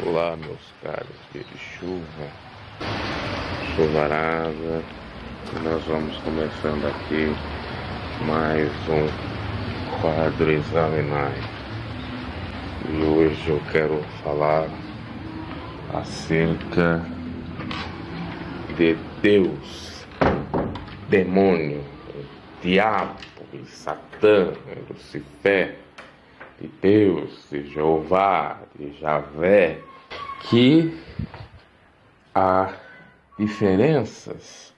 Olá, meus caros dias de chuva, chuvarada. Nós vamos começando aqui mais um quadro Examinar. E hoje eu quero falar acerca de Deus, demônio, diabo, e Satã, Lucifer, de Deus, de Jeová, de Javé, que há diferenças,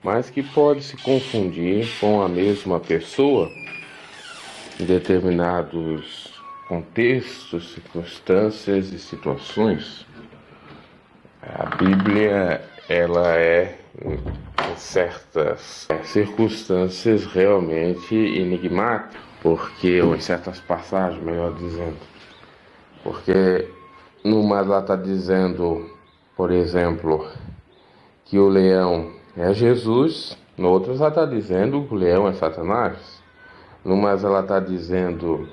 mas que pode se confundir com a mesma pessoa em determinados contextos, circunstâncias e situações. A Bíblia, ela é, em certas circunstâncias, realmente enigmática, porque, ou em certas passagens, melhor dizendo, porque numa ela está dizendo, por exemplo, que o leão é Jesus, no outro ela está dizendo que o leão é Satanás, numas ela está dizendo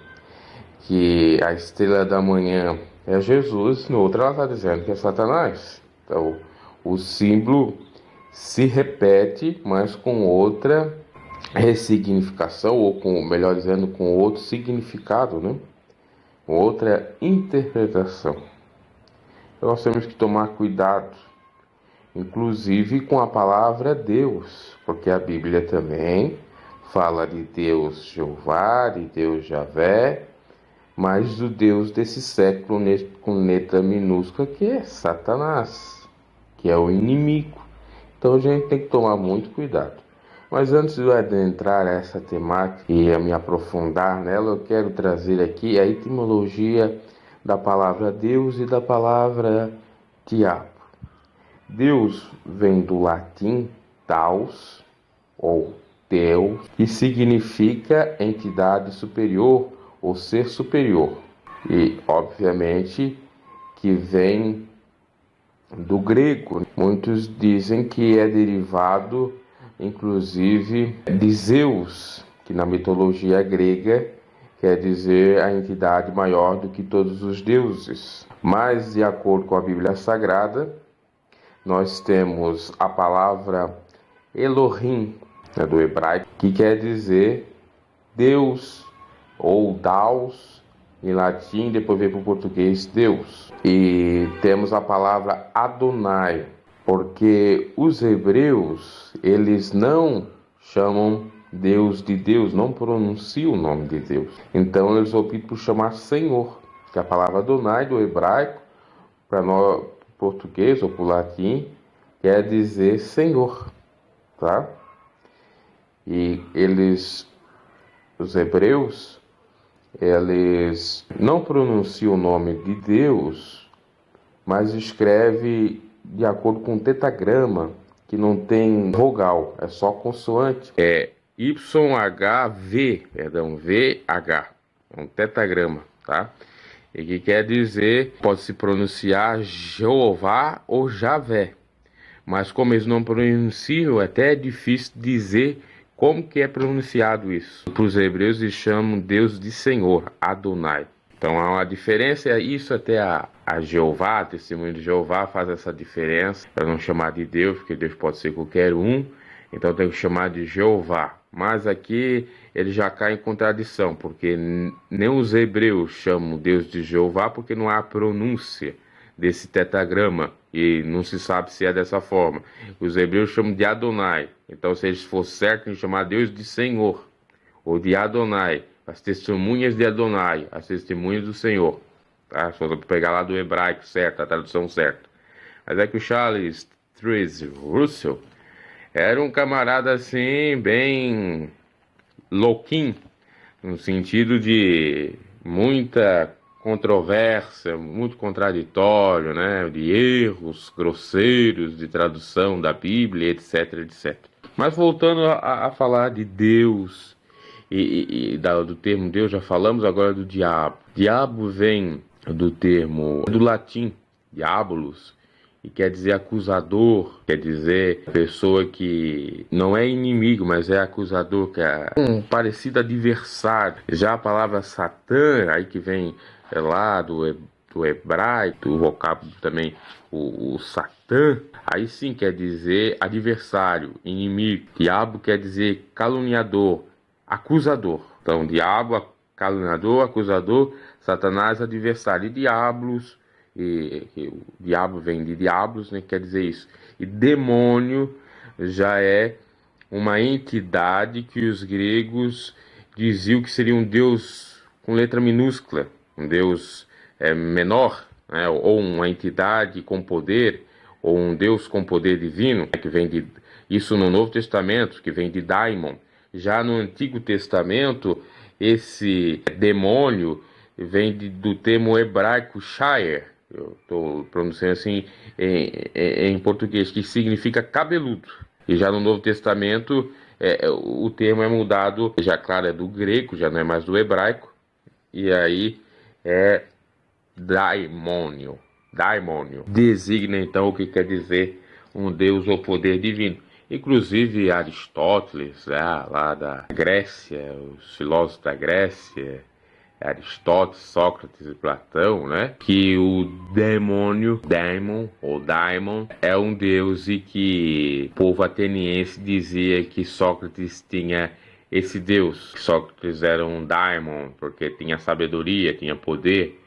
que a estrela da manhã é Jesus, no outro ela está dizendo que é Satanás. Então, o símbolo se repete, mas com outra ressignificação, ou com, melhor dizendo, com outro significado, né? Com outra interpretação. Então, nós temos que tomar cuidado, inclusive com a palavra Deus, porque a Bíblia também fala de Deus Jeová, de Deus Javé, mas do Deus desse século com letra minúscula, que é Satanás, que é o inimigo. Então a gente tem que tomar muito cuidado. Mas antes de eu adentrar essa temática e me aprofundar nela, eu quero trazer aqui a etimologia da palavra Deus e da palavra diabo. Deus vem do latim Deus ou Deus, que significa entidade superior ou ser superior. E, obviamente, que vem do grego. Muitos dizem que é derivado, inclusive, de Zeus, que na mitologia grega quer dizer a entidade maior do que todos os deuses. Mas, de acordo com a Bíblia Sagrada, nós temos a palavra Elohim, do hebraico, que quer dizer Deus, ou Daus, em latim, depois veio para o português Deus. E temos a palavra Adonai, porque os hebreus, eles não chamam Deus de Deus, não pronunciam o nome de Deus. Então eles optam por chamar Senhor, que a palavra Adonai do hebraico, para nós, português ou para o latim, quer dizer Senhor, tá? E os hebreus, eles não pronunciam o nome de Deus, mas escreve de acordo com o tetagrama, que não tem vogal, é só consoante. É YHV, VH, é um tetagrama, tá? E que quer dizer, pode se pronunciar Jeová ou Javé, mas como eles não pronunciam, até é difícil dizer como que é pronunciado isso. Para os hebreus eles chamam Deus de Senhor, Adonai. Então há uma diferença, isso até a Jeová, a testemunho de Jeová faz essa diferença, para não chamar de Deus, porque Deus pode ser qualquer um, então tem que chamar de Jeová. Mas aqui ele já cai em contradição, porque nem os hebreus chamam Deus de Jeová, porque não há pronúncia desse tetagrama, e não se sabe se é dessa forma. Os hebreus chamam de Adonai, então se eles fossem certos em chamar Deus de Senhor, ou de Adonai, as testemunhas de Adonai, as testemunhas do Senhor, tá? Só para pegar lá do hebraico, certo, a tradução certa. Mas é que o Charles Taze Russell era um camarada assim, bem louquinho, no sentido de muita controvérsia, muito contraditório, né? De erros grosseiros de tradução da Bíblia, etc, etc. Mas voltando a falar de Deus do termo Deus, já falamos agora do diabo. Diabo vem do latim diabolus, e quer dizer acusador, quer dizer pessoa que não é inimigo, mas é acusador, que é um parecido adversário. Já a palavra Satã, aí que vem lá do hebraico, o vocábulo também, o Satã, aí sim quer dizer adversário, inimigo. Diabo quer dizer caluniador, acusador. Então, diabo, caluniador, acusador, Satanás, adversário. E diabos, o diabo vem de diabos, né, quer dizer isso. E demônio já é uma entidade que os gregos diziam que seria um deus com letra minúscula, um deus menor, né, ou uma entidade com poder, ou um deus com poder divino, que vem de isso no Novo Testamento, que vem de daimon. Já no Antigo Testamento, esse demônio vem do termo hebraico shire, eu estou pronunciando assim em português, que significa cabeludo. E já no Novo Testamento, o termo é mudado, já claro, é do grego, já não é mais do hebraico, e aí é daimônio. Daimônio designa então o que quer dizer um deus ou poder divino. Inclusive Aristóteles, lá da Grécia, os filósofos da Grécia, Aristóteles, Sócrates e Platão, né? Que o demônio, daimon ou daimon, é um deus e que o povo ateniense dizia que Sócrates tinha esse deus. Que Sócrates era um daimon porque tinha sabedoria, tinha poder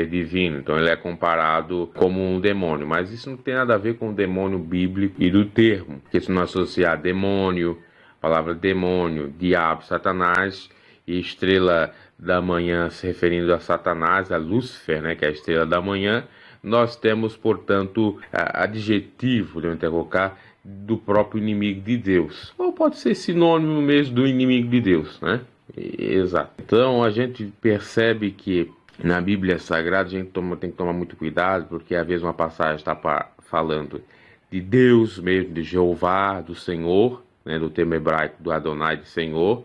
divino. Então ele é comparado como um demônio. Mas isso não tem nada a ver com o demônio bíblico e do termo. Porque se não associar demônio, a palavra demônio, diabo, Satanás e estrela da manhã se referindo a Satanás, a Lúcifer, né, que é a estrela da manhã, nós temos, portanto, adjetivo, devemos colocar, do próprio inimigo de Deus. Ou pode ser sinônimo mesmo do inimigo de Deus, né? Exato. Então a gente percebe que na Bíblia Sagrada a gente tem que tomar muito cuidado, porque às vezes uma passagem está falando de Deus mesmo, de Jeová, do Senhor, né, do termo hebraico do Adonai, de Senhor,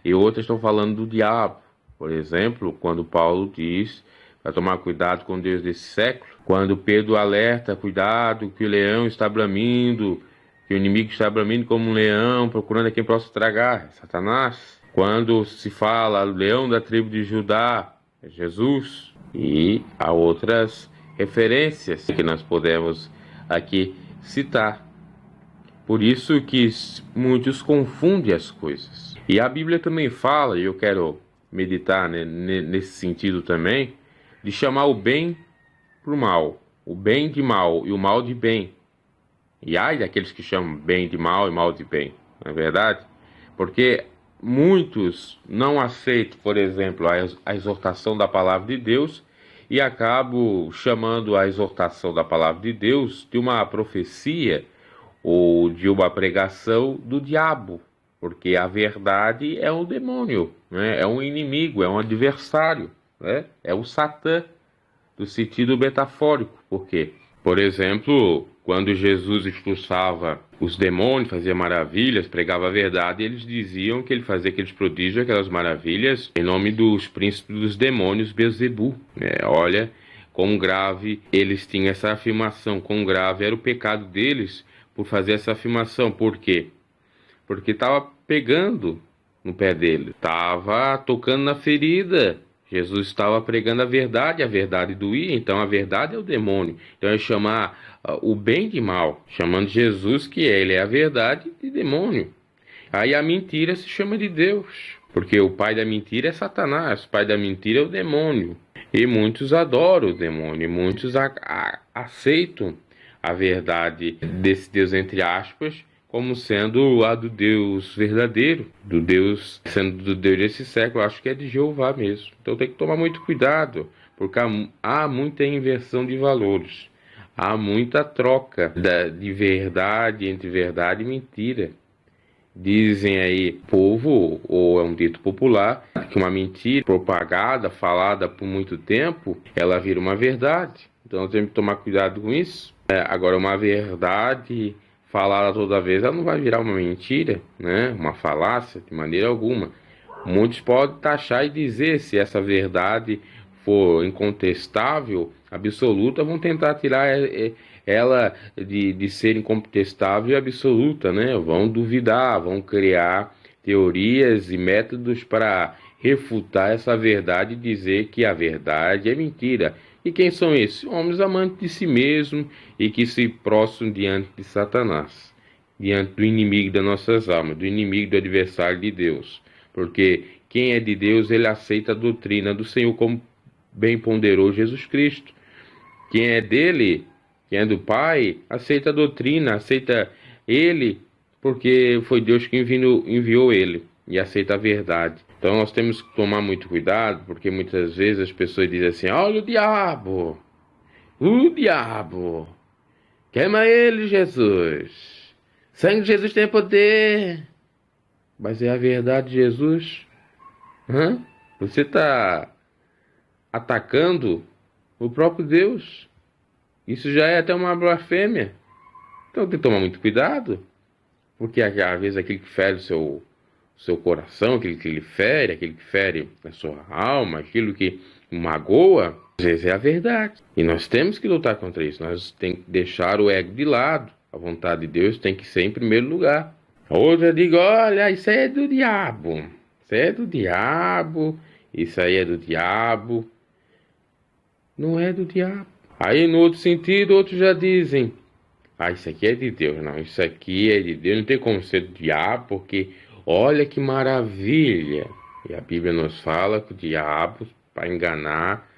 e outras estão falando do diabo. Por exemplo, quando Paulo diz para tomar cuidado com Deus desse século, quando Pedro alerta, cuidado que o leão está bramindo, que o inimigo está bramindo como um leão, procurando a quem possa tragar, Satanás. Quando se fala leão da tribo de Judá, é Jesus. E há outras referências que nós podemos aqui citar. Por isso que muitos confundem as coisas. E a Bíblia também fala, e eu quero meditar, né, nesse sentido também, de chamar o bem para o mal, o bem de mal e o mal de bem. E ai daqueles que chamam bem de mal e mal de bem, não é verdade? Porque muitos não aceitam, por exemplo, a exortação da palavra de Deus e acabam chamando a exortação da palavra de Deus de uma profecia ou de uma pregação do diabo, porque a verdade é um demônio, né? É um inimigo, é um adversário, né? É o Satã, do sentido metafórico. Por quê? Por exemplo, quando Jesus expulsava os demônios, fazia maravilhas, pregava a verdade, eles diziam que ele fazia aqueles prodígios, aquelas maravilhas, em nome dos príncipes dos demônios, Beelzebu. Olha quão grave eles tinham essa afirmação, quão grave era o pecado deles por fazer essa afirmação. Por quê? Porque estava pegando no pé dele, estava tocando na ferida. Jesus estava pregando a verdade doía, então a verdade é o demônio. Então é chamar o bem de mal, chamando Jesus que ele é a verdade de demônio. Aí a mentira se chama de Deus, porque o pai da mentira é Satanás, o pai da mentira é o demônio. E muitos adoram o demônio, muitos aceitam a verdade desse Deus, entre aspas, como sendo a do Deus verdadeiro, do Deus, sendo do Deus desse século, acho que é de Jeová mesmo. Então tem que tomar muito cuidado, porque há muita inversão de valores, há muita troca de verdade entre verdade e mentira. Dizem aí, povo, ou é um dito popular, que uma mentira propagada, falada por muito tempo, ela vira uma verdade. Então tem que tomar cuidado com isso. Agora, uma verdade falada toda vez, ela não vai virar uma mentira, né? Uma falácia, de maneira alguma. Muitos podem taxar e dizer, se essa verdade for incontestável, absoluta, vão tentar tirar ela de ser incontestável e absoluta, né? Vão duvidar, vão criar teorias e métodos para refutar essa verdade e dizer que a verdade é mentira. E quem são esses? Homens amantes de si mesmo e que se prostram diante de Satanás, diante do inimigo das nossas almas, do inimigo, do adversário de Deus. Porque quem é de Deus, ele aceita a doutrina do Senhor, como bem ponderou Jesus Cristo. Quem é dele, quem é do Pai, aceita a doutrina, aceita ele, porque foi Deus que enviou ele, e aceita a verdade. Então nós temos que tomar muito cuidado, porque muitas vezes as pessoas dizem assim: olha o diabo, queima ele, Jesus, sangue de Jesus tem poder. Mas é a verdade de Jesus? Você está atacando o próprio Deus. Isso já é até uma blasfêmia. Então tem que tomar muito cuidado, porque às vezes aquele que fere o seu coração, aquele que lhe fere, aquele que fere a sua alma, aquilo que magoa, às vezes é a verdade. E nós temos que lutar contra isso. Nós temos que deixar o ego de lado. A vontade de Deus tem que ser em primeiro lugar. A outra digo: olha, isso aí é do diabo. Isso aí é do diabo. Isso aí é do diabo. Não é do diabo. Aí no outro sentido, outros já dizem: ah, isso aqui é de Deus. Não, isso aqui é de Deus. Não tem como ser do diabo, porque olha que maravilha. E a Bíblia nos fala que o diabo, para enganar,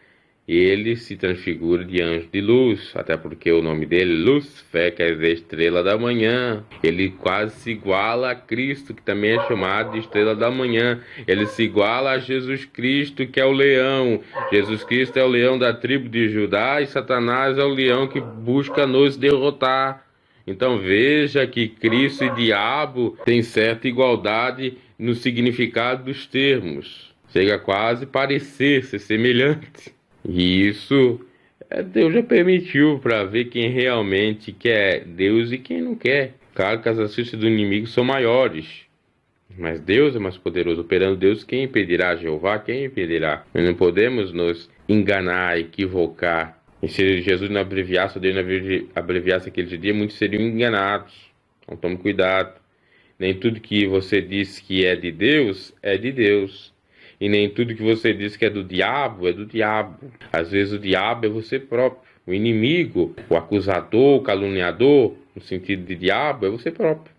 ele se transfigura de anjo de luz, até porque o nome dele, Lúcifer, quer dizer estrela da manhã. Ele quase se iguala a Cristo, que também é chamado de estrela da manhã. Ele se iguala a Jesus Cristo, que é o leão. Jesus Cristo é o leão da tribo de Judá e Satanás é o leão que busca nos derrotar. Então veja que Cristo e diabo têm certa igualdade no significado dos termos. Chega quase a parecer, ser semelhante. E isso Deus já permitiu para ver quem realmente quer Deus e quem não quer. Claro que as astúcias do inimigo são maiores, mas Deus é mais poderoso. Operando Deus, quem impedirá? Jeová, quem impedirá? Nós não podemos nos enganar, equivocar. E se Jesus não abreviasse, Deus não abreviasse aquele dia, muitos seriam enganados. Então tome cuidado. Nem tudo que você diz que é de Deus, é de Deus. E nem tudo que você diz que é do diabo, é do diabo. Às vezes o diabo é você próprio. O inimigo, o acusador, o caluniador, no sentido de diabo, é você próprio.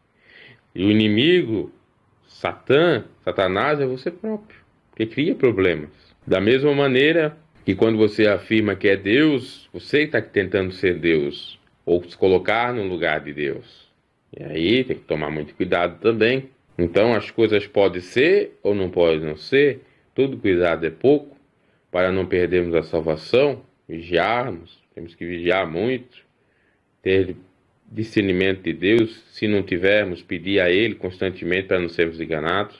E o inimigo, Satanás, é você próprio, que cria problemas. Da mesma maneira que quando você afirma que é Deus, você está tentando ser Deus, ou se colocar no lugar de Deus. E aí tem que tomar muito cuidado também. Então as coisas podem ser ou não podem não ser. Todo cuidado é pouco para não perdermos a salvação, vigiarmos. Temos que vigiar muito, ter discernimento de Deus. Se não tivermos, pedir a Ele constantemente para não sermos enganados.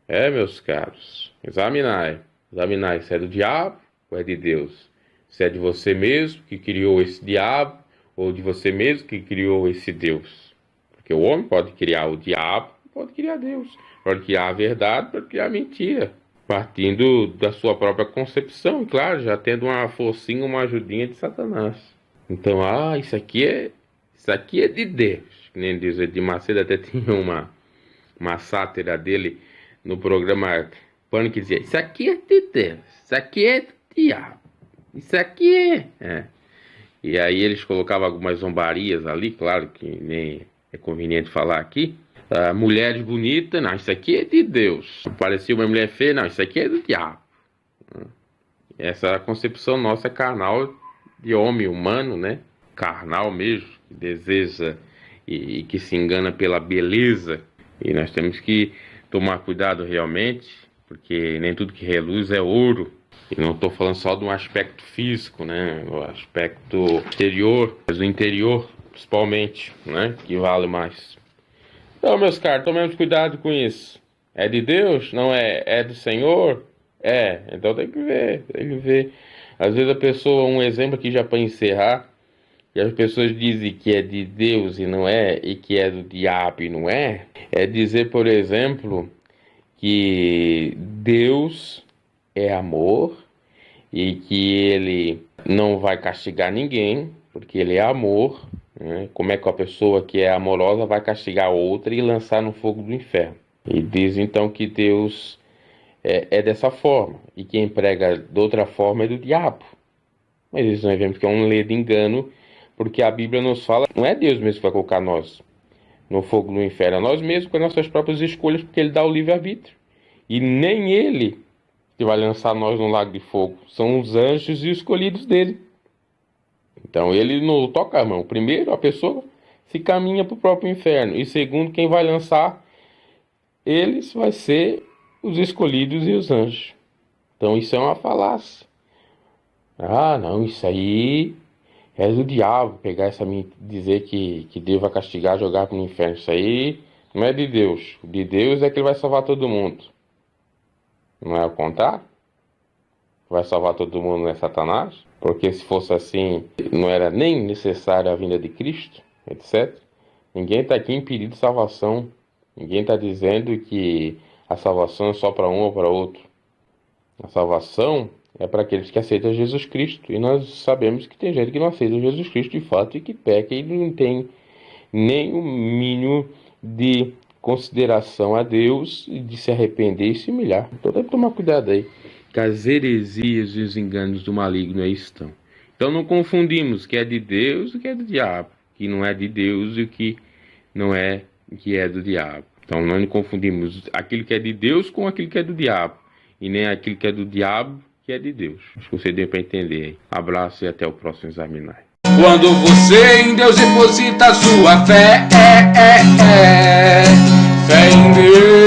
Meus caros, examinai se é do diabo ou é de Deus. Se é de você mesmo que criou esse diabo ou de você mesmo que criou esse Deus. Porque o homem pode criar o diabo, pode criar Deus, pode criar a verdade, pode criar a mentira, partindo da sua própria concepção, e claro, já tendo uma forcinha, uma ajudinha de Satanás. Então, isso aqui é de Deus. Que nem diz Edir Macedo, até tinha uma sátira dele no programa Pânico, que dizia: isso aqui é de Deus, isso aqui é do diabo, isso aqui é. E aí eles colocavam algumas zombarias ali, claro que nem é conveniente falar aqui. Mulheres bonitas, não, isso aqui é de Deus. Parecia uma mulher feia, não, isso aqui é do diabo. Essa é a concepção nossa carnal de homem humano, né? Carnal mesmo, que deseja e que se engana pela beleza. E nós temos que tomar cuidado realmente, porque nem tudo que reluz é ouro. E não estou falando só de um aspecto físico, né? O aspecto exterior, mas do interior, principalmente, né? Que vale mais. Então, meus caros, tomemos cuidado com isso. É de Deus? Não é? É do Senhor? É. Então tem que ver, Às vezes a pessoa, um exemplo aqui já para encerrar, que as pessoas dizem que é de Deus e não é, e que é do diabo e não é dizer, por exemplo, que Deus é amor e que Ele não vai castigar ninguém, porque Ele é amor. Como é que a pessoa que é amorosa vai castigar outra e lançar no fogo do inferno? E diz então que Deus é dessa forma. E quem prega de outra forma é do diabo. Mas isso nós vemos que é um ledo engano, porque a Bíblia nos fala, não é Deus mesmo que vai colocar nós no fogo do inferno, é nós mesmos com as nossas próprias escolhas, porque Ele dá o livre-arbítrio. E nem Ele que vai lançar nós no lago de fogo, são os anjos e os escolhidos dele. Então Ele não toca a mão. Primeiro, a pessoa se caminha para o próprio inferno. E segundo, quem vai lançar eles vai ser os escolhidos e os anjos. Então isso é uma falácia. Ah, não, isso aí é do diabo, pegar dizer que Deus vai castigar, jogar para o inferno. Isso aí não é de Deus. De Deus é que Ele vai salvar todo mundo. Não é o contrário? Vai salvar todo mundo, não é Satanás? Porque se fosse assim, não era nem necessária a vinda de Cristo, etc. Ninguém está aqui impedindo salvação. Ninguém está dizendo que a salvação é só para um ou para outro. A salvação é para aqueles que aceitam Jesus Cristo. E nós sabemos que tem gente que não aceita Jesus Cristo de fato e que peca e não tem nem o mínimo de consideração a Deus e de se arrepender e se humilhar. Então deve tomar cuidado aí, que as heresias e os enganos do maligno aí estão. Então não confundimos o que é de Deus e o que é do diabo, que não é de Deus e o que não é que é do diabo. Então nós não confundimos aquilo que é de Deus com aquilo que é do diabo, e nem aquilo que é do diabo que é de Deus. Acho que você deu para entender. Abraço e até o próximo Examinar. Quando você em Deus deposita sua fé, fé em Deus.